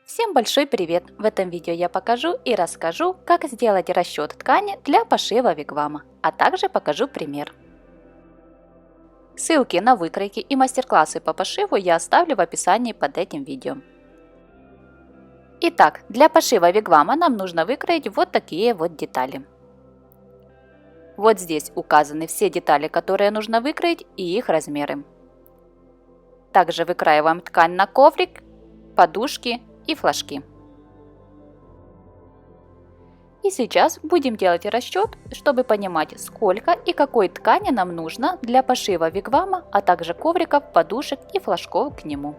Всем большой привет! В этом видео я покажу и расскажу, как сделать расчет ткани для пошива вигвама, а также покажу пример. Ссылки на выкройки и мастер-классы по пошиву я оставлю в описании под этим видео. Итак, для пошива вигвама нам нужно выкроить вот такие вот детали. Вот здесь указаны все детали, которые нужно выкроить, и их размеры. Также выкраиваем ткань на коврик, подушки и флажки. И сейчас будем делать расчет, чтобы понимать, сколько и какой ткани нам нужно для пошива вигвама, а также ковриков, подушек и флажков к нему.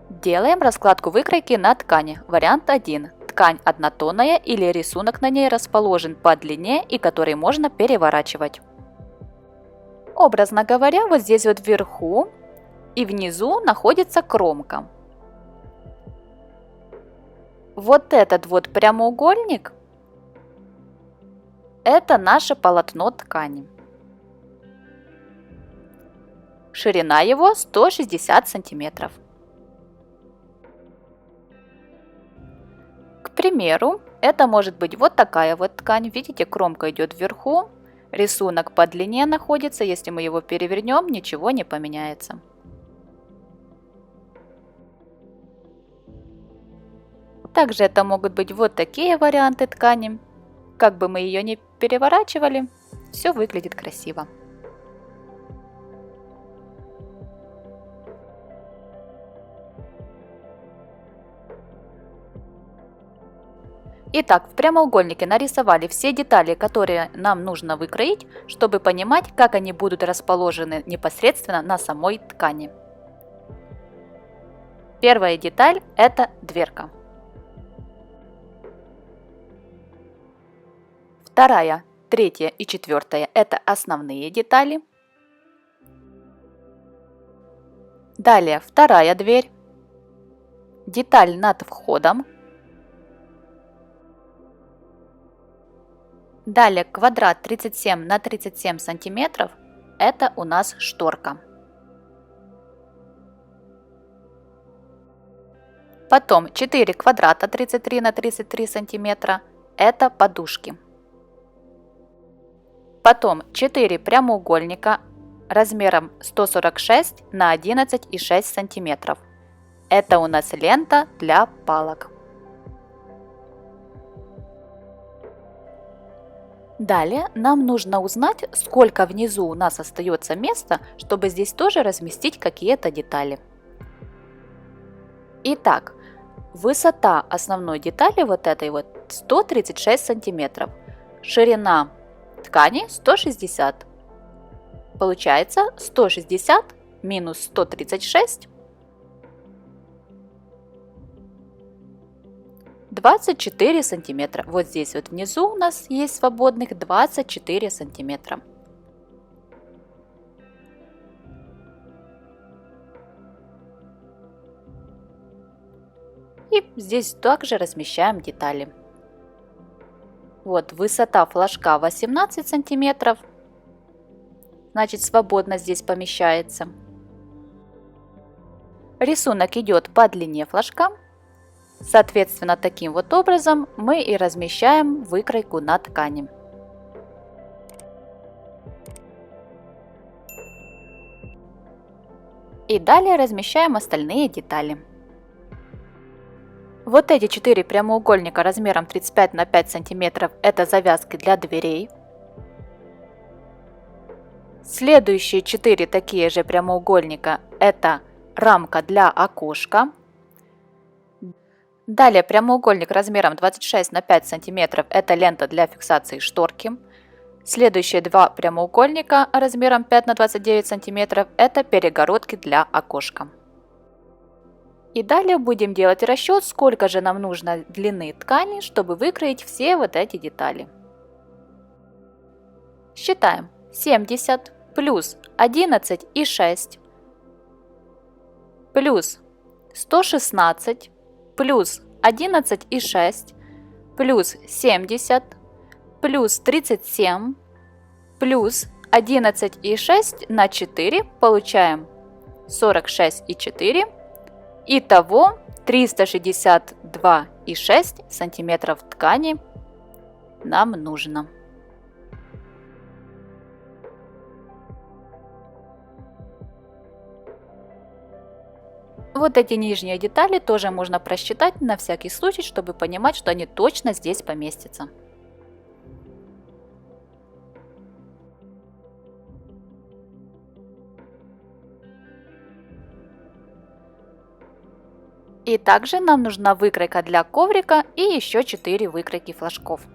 Делаем раскладку выкройки на ткани. Вариант 1. Ткань однотонная или рисунок на ней расположен по длине и который можно переворачивать. Образно говоря, вот здесь вот вверху и внизу находится кромка. Вот этот вот прямоугольник – это наше полотно ткани. Ширина его 160 сантиметров. К примеру, это может быть вот такая вот ткань. Видите, кромка идет вверху, рисунок по длине находится. Если мы его перевернем, ничего не поменяется. Также это могут быть вот такие варианты ткани. Как бы мы ее ни переворачивали, все выглядит красиво. Итак, в прямоугольнике нарисовали все детали, которые нам нужно выкроить, чтобы понимать, как они будут расположены непосредственно на самой ткани. Первая деталь – это дверка. Вторая, третья и четвертая – это основные детали. Далее вторая дверь, деталь над входом. Далее квадрат 37 на 37 сантиметров – это у нас шторка. Потом 4 квадрата 33 на 33 сантиметра – это подушки. Потом 4 прямоугольника размером 146 на 11,6 сантиметров. Это у нас лента для палок. Далее нам нужно узнать, сколько внизу у нас остается места, чтобы здесь тоже разместить какие-то детали. Итак, высота основной детали вот этой вот 136 сантиметров. Ширина ткани 160. Получается 160 минус 136 24 сантиметра. Вот здесь вот внизу у нас есть свободных 24 сантиметра. И здесь также размещаем детали. Вот высота флажка 18 сантиметров, значит свободно здесь помещается. Рисунок идет по длине флажка, соответственно таким вот образом мы и размещаем выкройку на ткани. И далее размещаем остальные детали. Вот эти 4 прямоугольника размером 35 на 5 сантиметров – это завязки для дверей. Следующие 4 такие же прямоугольника – это рамка для окошка. Далее прямоугольник размером 26 на 5 сантиметров – это лента для фиксации шторки. Следующие 2 прямоугольника размером 5 на 29 сантиметров – это перегородки для окошка. И далее будем делать расчет, сколько же нам нужно длины ткани, чтобы выкроить все вот эти детали. Считаем. 70 плюс 11,6 плюс 116 плюс 11,6 плюс 70 плюс 37 плюс 11,6 на 4 получаем 46,4. Итого 362,6 сантиметров ткани нам нужно. Вот эти нижние детали тоже можно просчитать на всякий случай, чтобы понимать, что они точно здесь поместятся. И также нам нужна выкройка для коврика и еще 4 выкройки флажков.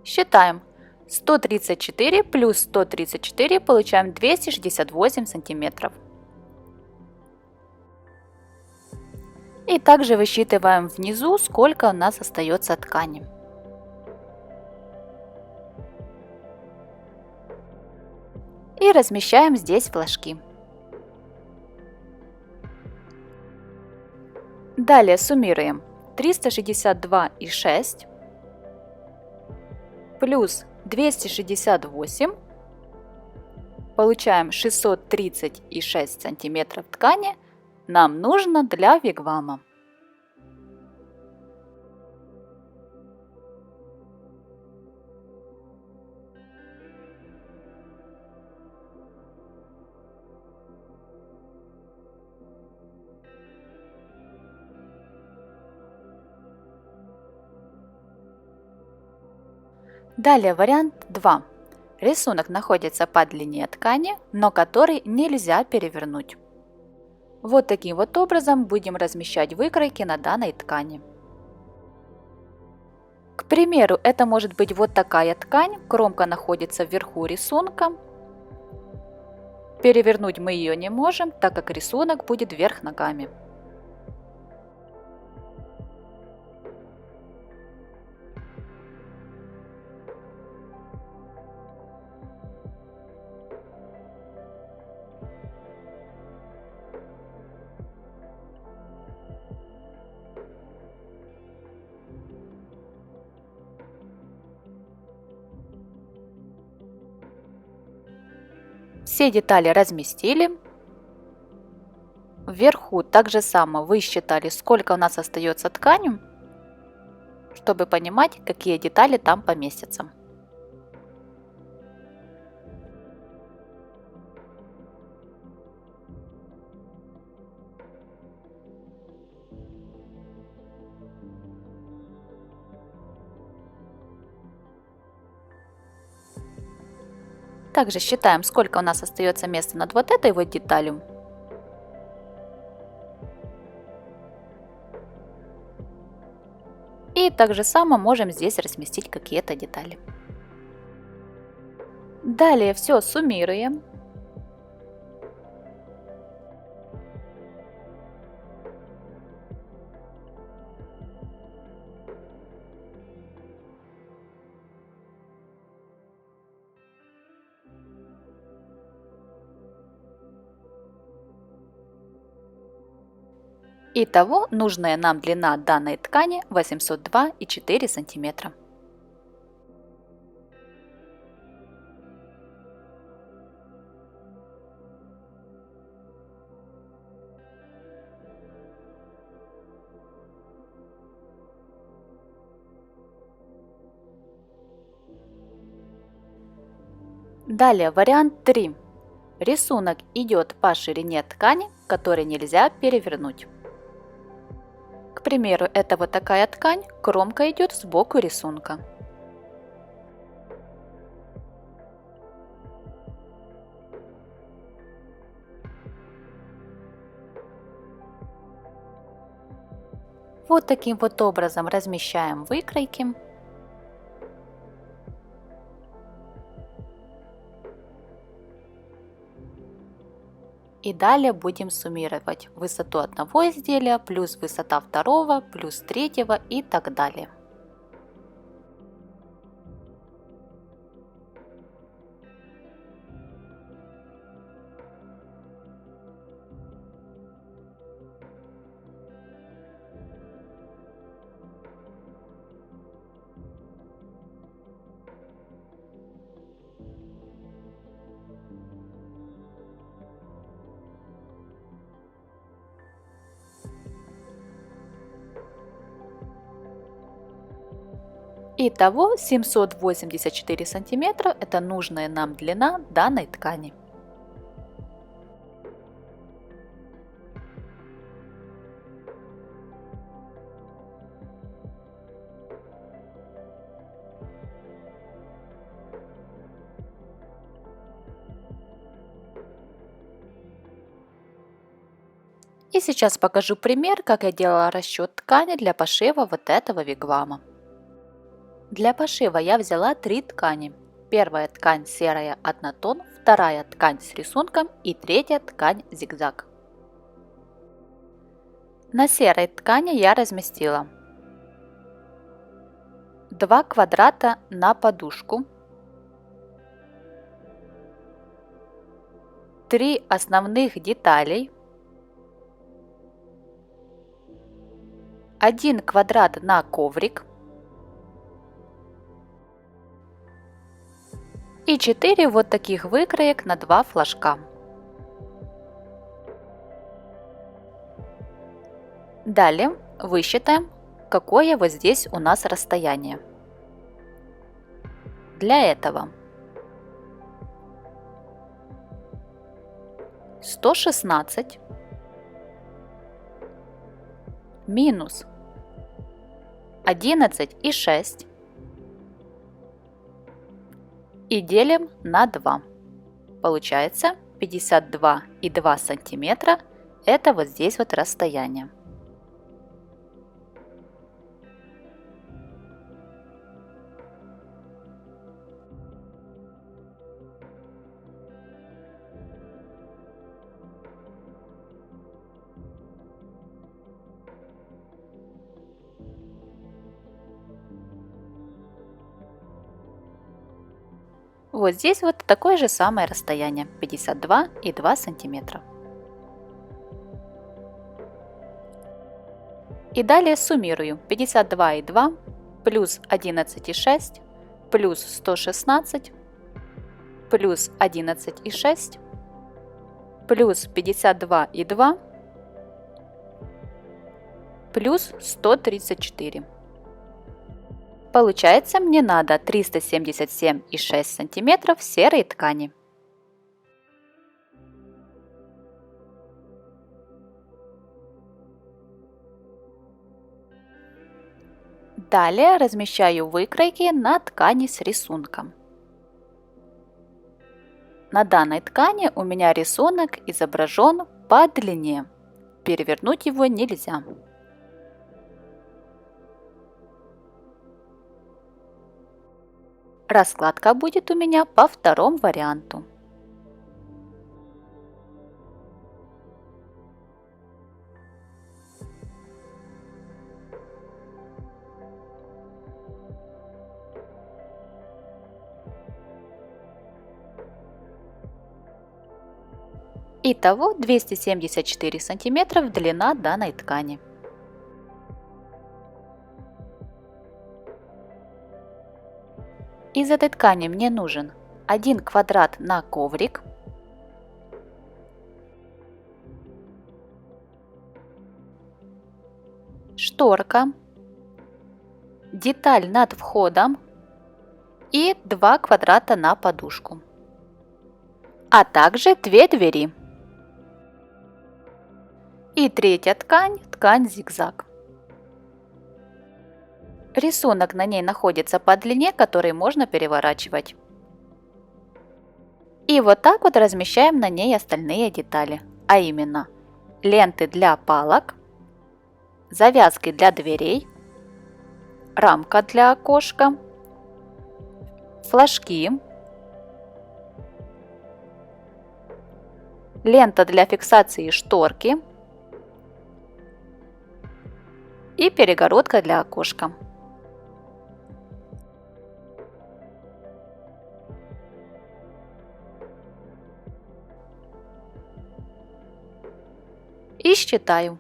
Считаем. 134 плюс 134 получаем 268 сантиметров. И также высчитываем внизу, сколько у нас остается ткани. И размещаем здесь флажки. Далее суммируем 362,6 плюс 268, получаем 630,6 сантиметров ткани нам нужно для вигвама. Далее вариант 2. Рисунок находится по длине ткани, но который нельзя перевернуть. Вот таким вот образом будем размещать выкройки на данной ткани. К примеру, это может быть вот такая ткань, кромка находится вверху рисунка. Перевернуть мы ее не можем, так как рисунок будет вверх ногами. Все детали разместили. Вверху так же само высчитали, сколько у нас остается ткани, чтобы понимать, какие детали там поместятся. Также считаем, сколько у нас остается места над вот этой вот деталью. И также само можем здесь разместить какие-то детали. Далее все суммируем. Итого нужная нам длина данной ткани 802,4 сантиметра. Далее вариант 3. Рисунок идет по ширине ткани, который нельзя перевернуть. К примеру, это вот такая ткань, кромка идет сбоку рисунка. Вот таким вот образом размещаем выкройки. И далее будем суммировать высоту одного изделия плюс высота второго плюс третьего и так далее. Итого 784 сантиметра – это нужная нам длина данной ткани. И сейчас покажу пример, как я делала расчет ткани для пошива вот этого вигвама. Для пошива я взяла 3 ткани. Первая ткань серая однотон, вторая ткань с рисунком и третья ткань зигзаг. На серой ткани я разместила 2 квадрата на подушку, 3 основных деталей, 1 квадрат на коврик и 4 вот таких выкроек на 2 флажка. Далее высчитаем, какое вот здесь у нас расстояние. Для этого 116 минус 11,6 и делим на 2. Получается 52,2 сантиметра. Это вот здесь вот расстояние. Вот здесь вот такое же самое расстояние, 52,2 сантиметра. И далее суммирую 52,2 плюс 11,6 плюс 116 плюс 11,6 плюс 52,2 плюс 134. Получается, мне надо 377,6 сантиметров серой ткани. Далее размещаю выкройки на ткани с рисунком. На данной ткани у меня рисунок изображен по длине. Перевернуть его нельзя. Раскладка будет у меня по второму варианту. Итого 274 сантиметров длина данной ткани. Из этой ткани мне нужен 1 квадрат на коврик, шторка, деталь над входом и 2 квадрата на подушку, а также 2 двери. И третья ткань, ткань зигзаг. Рисунок на ней находится по длине, который можно переворачивать. И вот так вот размещаем на ней остальные детали, а именно ленты для палок, завязки для дверей, рамка для окошка, флажки, лента для фиксации шторки и перегородка для окошка. И считаю.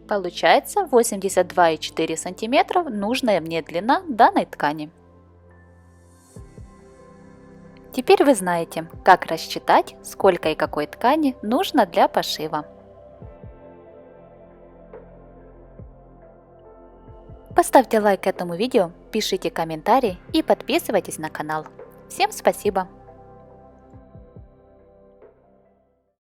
Получается 82,4 см нужная мне длина данной ткани. Теперь вы знаете, как рассчитать, сколько и какой ткани нужно для пошива. Поставьте лайк этому видео, пишите комментарии и подписывайтесь на канал. Всем спасибо!